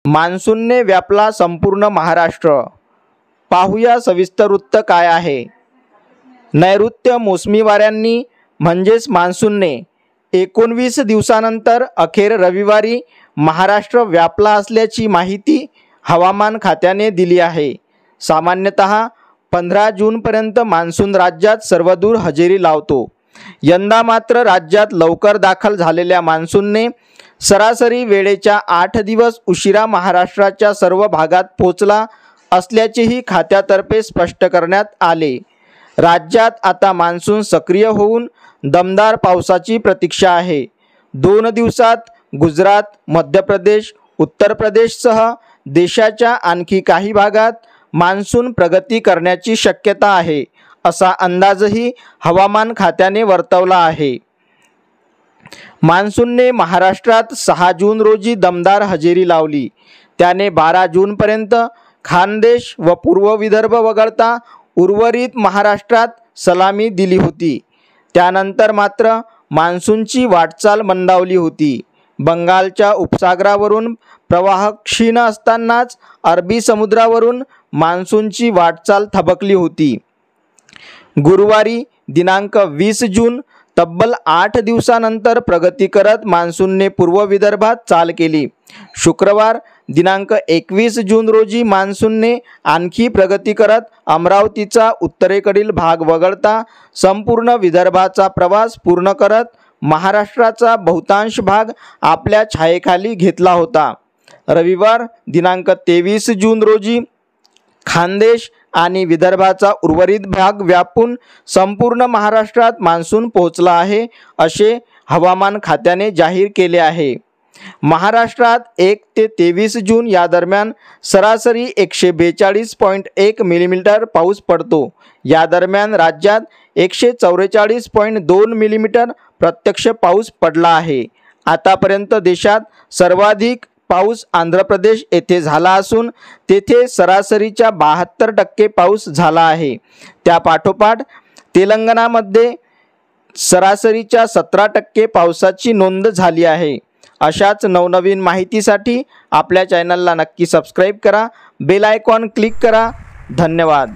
मान्सूनने व्यापला संपूर्ण महाराष्ट्र। पाहूया सविस्तर वृत्त काय आहे। नैऋत्य मोसमी वाऱ्यांनी म्हणजेच मान्सूनने 19 दिवसानंतर अखेर रविवारी महाराष्ट्र व्यापला असल्याची माहिती हवामान खात्याने दिली आहे। सामान्यतः 15 जूनपर्यंत मान्सून राज्यात सर्वदूर हजेरी लावतो। यंदा मात्र राज्यात लवकर दाखल झालेल्या मान्सूनने सरासरी वेळेच्या 8 दिवस उशिरा महाराष्ट्राच्या सर्व भागात पोहोचला असल्याचेही खात्यातर्फे स्पष्ट करण्यात आले। राज्यात आता मान्सून सक्रिय होऊन दमदार पावसाची प्रतीक्षा आहे। 2 दिवसात गुजरात, मध्य प्रदेश, उत्तर प्रदेशसह देशाच्या आणखी काही भागात मान्सून प्रगती करण्याची शक्यता आहे, असा अंदाजही हवामान खात्याने वर्तवला आहे। मान्सूनने महाराष्ट्रात 6 जून रोजी दमदार हजेरी लावली। त्याने 12 जूनपर्यंत खानदेश व पूर्व विदर्भ वगळता उर्वरित महाराष्ट्रात सलामी दिली होती। त्यानंतर मात्र मान्सूनची वाटचाल मंदावली होती। बंगालच्या उपसागरावरून प्रवाह क्षीण असतानाच अरबी समुद्रावरून मान्सूनची वाटचाल थबकली होती। गुरुवारी दिनांक 20 जून तब्बल 8 दिवसानंतर प्रगती करत मान्सूनने पूर्व विदर्भात चाल केली। शुक्रवार दिनांक 21 जून रोजी मान्सूनने आणखी प्रगती करत अमरावतीचा उत्तरेकडील भाग वगळता संपूर्ण विदर्भाचा प्रवास पूर्ण करत महाराष्ट्राचा बहुतांश भाग आपल्या छायेखाली घेतला होता। रविवार दिनांक 23 जून रोजी खानदेश आणि विदर्भाचा उर्वरित भाग व्यापून संपूर्ण महाराष्ट्रात मान्सून पोहोचला आहे, असे हवामान खात्याने जाहीर केले आहे। महाराष्ट्रात 1 ते 23 जून या दरम्यान सरासरी 142.1 मिलीमीटर पाऊस पडतो। या दरम्यान राज्यात 144.2 मिलीमीटर प्रत्यक्ष पाऊस पडला आहे। आतापर्यंत देशात सर्वाधिक पाऊस आंध्र प्रदेश येथे झाला असून तेथे सरासरीच्या 72% पाऊस झाला आहे। त्यापाठोपाठ तेलंगणामध्ये सरासरीच्या 17% पावसाची नोंद झाली आहे। अशाच नवनवीन माहितीसाठी आपल्या चॅनलला नक्की सबस्क्राईब करा, बेल आयकॉन क्लिक करा। धन्यवाद।